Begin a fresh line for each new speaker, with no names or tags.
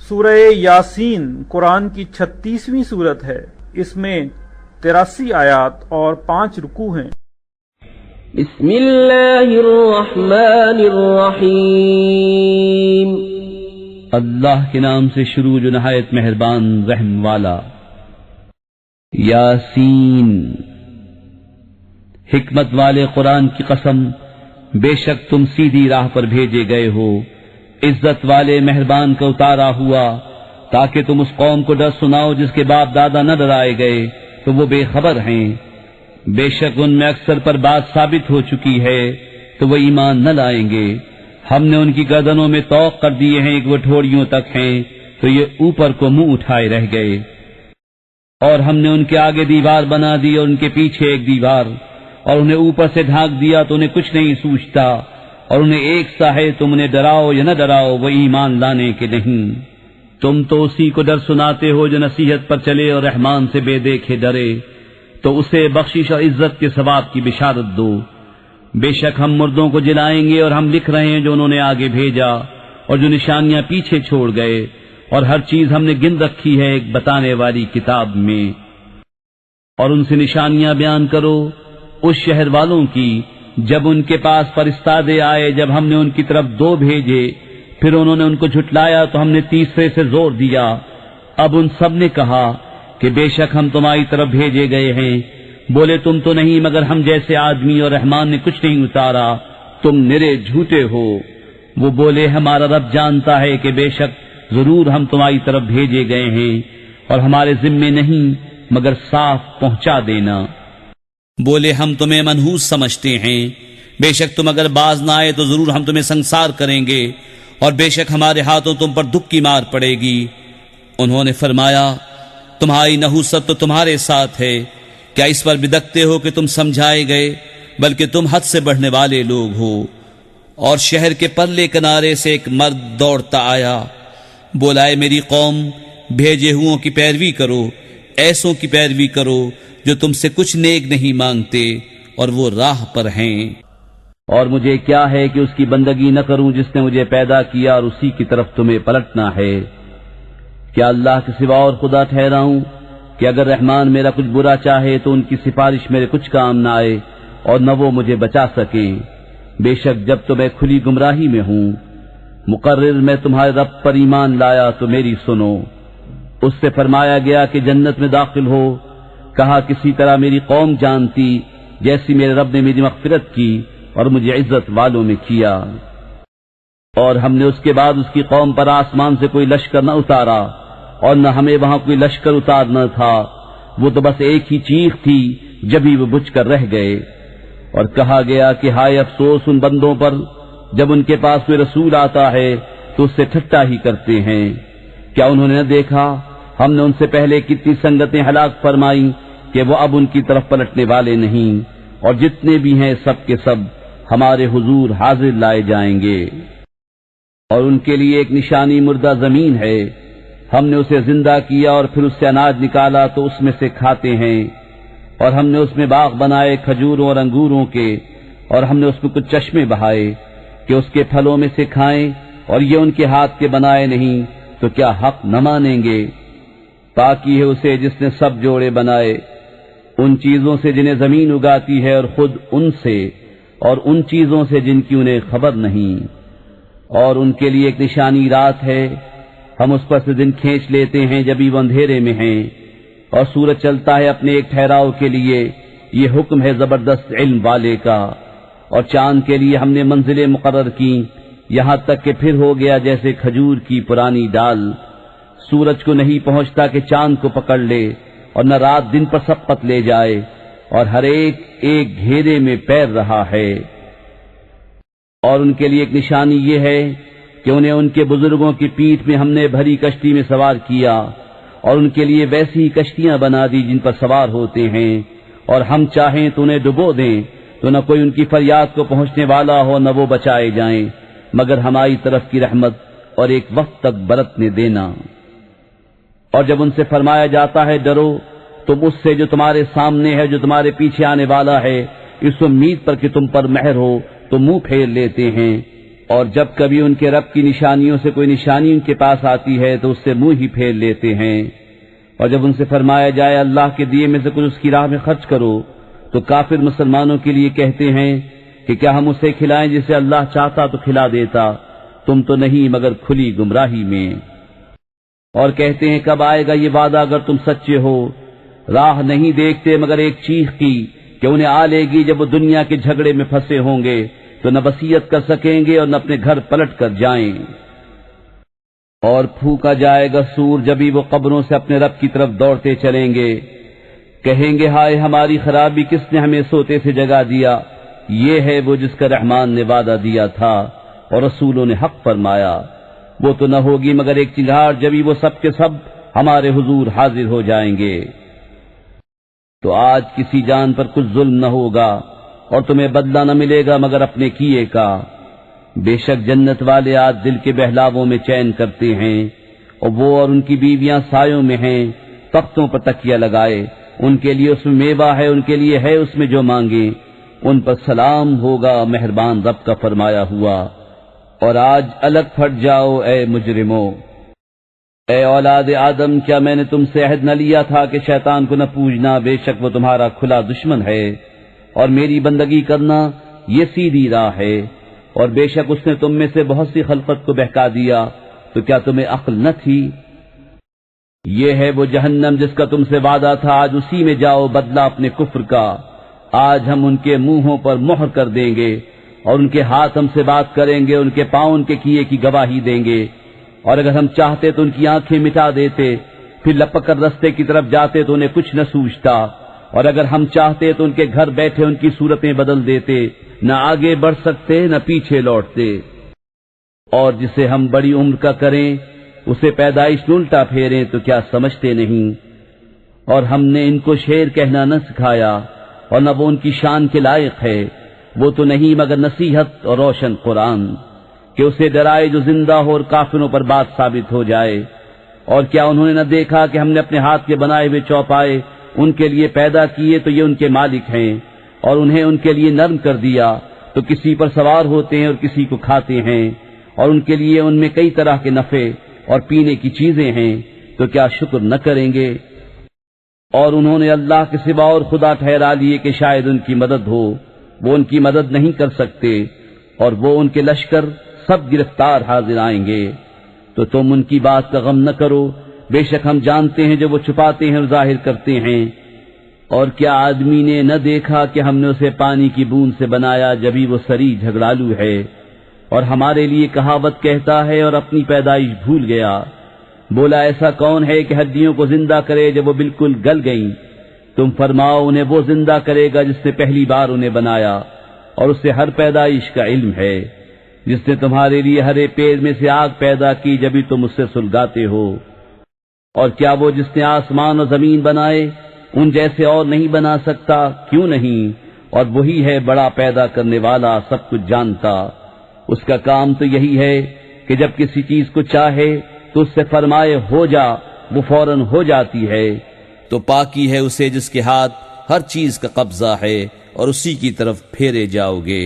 سورہ یاسین قرآن کی 36ویں سورت ہے۔ اس میں 83 آیات اور 5 رکوع ہیں۔
بسم اللہ الرحمن الرحیم،
اللہ کے نام سے شروع جو نہایت مہربان رحم والا۔ یاسین، حکمت والے قرآن کی قسم، بے شک تم سیدھی راہ پر بھیجے گئے ہو، عزت والے مہربان کا اتارا ہوا، تاکہ تم اس قوم کو ڈر سناؤ جس کے باپ دادا نہ ڈرائے گئے تو وہ بے خبر ہیں۔ بے شک ان میں اکثر پر بات ثابت ہو چکی ہے تو وہ ایمان نہ لائیں گے۔ ہم نے ان کی گردنوں میں طوق کر دیے ہیں کہ وہ ٹھوڑیوں تک ہیں تو یہ اوپر کو منہ اٹھائے رہ گئے، اور ہم نے ان کے آگے دیوار بنا دی اور ان کے پیچھے ایک دیوار، اور انہیں اوپر سے ڈھانک دیا تو انہیں کچھ نہیں سوچتا، اور انہیں ایک سا ہے تم انہیں ڈراؤ یا نہ ڈراؤ وہ ایمان لانے کے نہیں۔ تم تو اسی کو ڈر سناتے ہو جو نصیحت پر چلے اور رحمان سے بے دیکھے ڈرے، تو اسے بخشش اور عزت کے ثواب کی بشارت دو۔ بے شک ہم مردوں کو جلائیں گے اور ہم لکھ رہے ہیں جو انہوں نے آگے بھیجا اور جو نشانیاں پیچھے چھوڑ گئے، اور ہر چیز ہم نے گن رکھی ہے ایک بتانے والی کتاب میں۔ اور ان سے نشانیاں بیان کرو اس شہر والوں کی جب ان کے پاس فرستادے آئے، جب ہم نے ان کی طرف 2 بھیجے، پھر انہوں نے ان کو جھٹلایا تو ہم نے تیسرے سے زور دیا۔ اب ان سب نے کہا کہ بے شک ہم تمہاری طرف بھیجے گئے ہیں۔ بولے تم تو نہیں مگر ہم جیسے آدمی، اور رحمان نے کچھ نہیں اتارا، تم نرے جھوٹے ہو۔ وہ بولے ہمارا رب جانتا ہے کہ بے شک ضرور ہم تمہاری طرف بھیجے گئے ہیں، اور ہمارے ذمے نہیں مگر صاف پہنچا دینا۔ بولے ہم تمہیں منحوس سمجھتے ہیں، بے شک تم اگر باز نہ آئے تو ضرور ہم تمہیں سنسار کریں گے، اور بے شک ہمارے ہاتھوں تم پر دکھ کی مار پڑے گی۔ انہوں نے فرمایا تمہاری نحوست تو تمہارے ساتھ ہے، کیا اس پر بدکتے ہو کہ تم سمجھائے گئے؟ بلکہ تم حد سے بڑھنے والے لوگ ہو۔ اور شہر کے پرلے کنارے سے ایک مرد دوڑتا آیا، بولا اے میری قوم، بھیجے ہوں کی پیروی کرو، ایسوں کی پیروی کرو جو تم سے کچھ نیک نہیں مانگتے اور وہ راہ پر ہیں۔ اور مجھے کیا ہے کہ اس کی بندگی نہ کروں جس نے مجھے پیدا کیا، اور اسی کی طرف تمہیں پلٹنا ہے۔ کیا اللہ کے سوا اور خدا ٹھہراؤں کہ اگر رحمان میرا کچھ برا چاہے تو ان کی سفارش میرے کچھ کام نہ آئے اور نہ وہ مجھے بچا سکیں۔ بے شک جب تو میں کھلی گمراہی میں ہوں، مقرر میں تمہارے رب پر ایمان لایا تو میری سنو۔ اس سے فرمایا گیا کہ جنت میں داخل ہو، کہا کسی طرح میری قوم جانتی جیسی میرے رب نے میری مغفرت کی اور مجھے عزت والوں میں کیا۔ اور ہم نے اس کے بعد اس کی قوم پر آسمان سے کوئی لشکر نہ اتارا، اور نہ ہمیں وہاں کوئی لشکر اتارنا تھا، وہ تو بس ایک ہی چیخ تھی جبھی وہ بجھ کر رہ گئے۔ اور کہا گیا کہ ہائے افسوس ان بندوں پر جب ان کے پاس کوئی رسول آتا ہے تو اس سے ٹھٹا ہی کرتے ہیں۔ کیا انہوں نے نہ دیکھا ہم نے ان سے پہلے کتنی سنگتیں ہلاک فرمائیں کہ وہ اب ان کی طرف پلٹنے والے نہیں، اور جتنے بھی ہیں سب کے سب ہمارے حضور حاضر لائے جائیں گے۔ اور ان کے لیے ایک نشانی مردہ زمین ہے، ہم نے اسے زندہ کیا اور پھر اس سے اناج نکالا تو اس میں سے کھاتے ہیں۔ اور ہم نے اس میں باغ بنائے کھجوروں اور انگوروں کے، اور ہم نے اس میں کچھ چشمے بہائے کہ اس کے پھلوں میں سے کھائیں، اور یہ ان کے ہاتھ کے بنائے نہیں تو کیا حق نہ مانیں گے؟ پاکی ہے اسے جس نے سب جوڑے بنائے، ان چیزوں سے جنہیں زمین اگاتی ہے، اور خود ان سے، اور ان چیزوں سے جن کی انہیں خبر نہیں۔ اور ان کے لیے ایک نشانی رات ہے، ہم اس پر سے دن کھینچ لیتے ہیں جبھی وہ اندھیرے میں ہیں، اور سورج چلتا ہے اپنے ایک ٹھہراؤ کے لیے، یہ حکم ہے زبردست علم والے کا۔ اور چاند کے لیے ہم نے منزلیں مقرر کی، یہاں تک کہ پھر ہو گیا جیسے کھجور کی پرانی ڈال۔ سورج کو نہیں پہنچتا کہ چاند کو پکڑ لے، اور نہ رات دن پر سبقت لے جائے، اور ہر ایک ایک گھیرے میں پیر رہا ہے۔ اور ان کے لیے ایک نشانی یہ ہے کہ انہیں ان کے بزرگوں کی پیٹھ میں ہم نے بھری کشتی میں سوار کیا، اور ان کے لیے ویسی ہی کشتیاں بنا دی جن پر سوار ہوتے ہیں، اور ہم چاہیں تو انہیں ڈبو دیں تو نہ کوئی ان کی فریاد کو پہنچنے والا ہو نہ وہ بچائے جائیں، مگر ہماری طرف کی رحمت اور ایک وقت تک برتنے دینا۔ اور جب ان سے فرمایا جاتا ہے ڈرو، تم اس سے جو تمہارے سامنے ہے، جو تمہارے پیچھے آنے والا ہے، اس امید پر کہ تم پر مہر ہو تو منہ پھیر لیتے ہیں۔ اور جب کبھی ان کے رب کی نشانیوں سے کوئی نشانی ان کے پاس آتی ہے تو اس سے منہ ہی پھیر لیتے ہیں، اور جب ان سے فرمایا جائے اللہ کے دیے میں سے کچھ اس کی راہ میں خرچ کرو تو کافر مسلمانوں کے لیے کہتے ہیں کہ کیا ہم اسے کھلائیں جسے اللہ چاہتا تو کھلا دیتا، تم تو نہیں مگر کھلی گمراہی میں۔ اور کہتے ہیں کب آئے گا یہ وعدہ اگر تم سچے ہو، راہ نہیں دیکھتے مگر ایک چیخ کی کہ انہیں آ لے گی جب وہ دنیا کے جھگڑے میں پھنسے ہوں گے تو نہ وصیت کر سکیں گے اور نہ اپنے گھر پلٹ کر جائیں۔ اور پھونکا جائے گا سور جبھی وہ قبروں سے اپنے رب کی طرف دوڑتے چلیں گے، کہیں گے ہائے ہماری خرابی، کس نے ہمیں سوتے سے جگا دیا؟ یہ ہے وہ جس کا رحمان نے وعدہ دیا تھا اور رسولوں نے حق فرمایا، وہ تو نہ ہوگی مگر ایک چنگھاڑ جبھی وہ سب کے سب ہمارے حضور حاضر ہو جائیں گے۔ تو آج کسی جان پر کچھ ظلم نہ ہوگا اور تمہیں بدلہ نہ ملے گا مگر اپنے کیے کا۔ بے شک جنت والے آج دل کے بہلاووں میں چین کرتے ہیں، اور وہ اور ان کی بیویاں سایوں میں ہیں، تختوں پر تکیہ لگائے، ان کے لیے اس میں میوہ ہے، ان کے لیے ہے اس میں جو مانگے، ان پر سلام ہوگا مہربان رب کا فرمایا ہوا۔ اور آج الگ پھٹ جاؤ اے مجرموں۔ اے اولاد آدم، کیا میں نے تم سے عہد نہ لیا تھا کہ شیطان کو نہ پوجنا، بے شک وہ تمہارا کھلا دشمن ہے، اور میری بندگی کرنا یہ سیدھی راہ ہے، اور بے شک اس نے تم میں سے بہت سی خلقت کو بہکا دیا، تو کیا تمہیں عقل نہ تھی؟ یہ ہے وہ جہنم جس کا تم سے وعدہ تھا، آج اسی میں جاؤ بدلہ اپنے کفر کا۔ آج ہم ان کے منہوں پر مہر کر دیں گے، اور ان کے ہاتھ ہم سے بات کریں گے، ان کے پاؤں ان کے کیے کی گواہی دیں گے، اور اگر ہم چاہتے تو ان کی آنکھیں مٹا دیتے، پھر لپک کر رستے کی طرف جاتے تو انہیں کچھ نہ سوچتا، اور اگر ہم چاہتے تو ان کے گھر بیٹھے ان کی صورتیں بدل دیتے، نہ آگے بڑھ سکتے نہ پیچھے لوٹتے۔ اور جسے ہم بڑی عمر کا کریں اسے پیدائش میں الٹا پھیریں تو کیا سمجھتے نہیں؟ اور ہم نے ان کو شعر کہنا نہ سکھایا، اور نہ وہ ان کی شان کے لائق ہے، وہ تو نہیں مگر نصیحت اور روشن قرآن، کہ اسے ڈرائے جو زندہ ہو اور کافروں پر بات ثابت ہو جائے۔ اور کیا انہوں نے نہ دیکھا کہ ہم نے اپنے ہاتھ کے بنائے ہوئے چوپائے ان کے لیے پیدا کیے تو یہ ان کے مالک ہیں، اور انہیں ان کے لیے نرم کر دیا تو کسی پر سوار ہوتے ہیں اور کسی کو کھاتے ہیں، اور ان کے لیے ان میں کئی طرح کے نفع اور پینے کی چیزیں ہیں، تو کیا شکر نہ کریں گے؟ اور انہوں نے اللہ کے سوا اور خدا ٹھہرا لیے کہ شاید ان کی مدد ہو، وہ ان کی مدد نہیں کر سکتے، اور وہ ان کے لشکر سب گرفتار حاضر آئیں گے۔ تو تم ان کی بات کا غم نہ کرو، بے شک ہم جانتے ہیں جو وہ چھپاتے ہیں اور ظاہر کرتے ہیں۔ اور کیا آدمی نے نہ دیکھا کہ ہم نے اسے پانی کی بوند سے بنایا جبھی وہ سری جھگڑالو ہے، اور ہمارے لیے کہاوت کہتا ہے اور اپنی پیدائش بھول گیا؟ بولا ایسا کون ہے کہ ہڈیوں کو زندہ کرے جب وہ بالکل گل گئیں؟ تم فرماؤ انہیں وہ زندہ کرے گا جس نے پہلی بار انہیں بنایا، اور اس سے ہر پیدائش کا علم ہے، جس نے تمہارے لیے ہرے پیڑ میں سے آگ پیدا کی جبھی تم اس سے سلگاتے ہو۔ اور کیا وہ جس نے آسمان اور زمین بنائے ان جیسے اور نہیں بنا سکتا؟ کیوں نہیں؟ اور وہی ہے بڑا پیدا کرنے والا، سب کچھ جانتا۔ اس کا کام تو یہی ہے کہ جب کسی چیز کو چاہے تو اس سے فرمائے ہو جا، وہ فوراً ہو جاتی ہے۔ تو پاکی ہے اسے جس کے ہاتھ ہر چیز کا قبضہ ہے، اور اسی کی طرف پھیرے جاؤ گے۔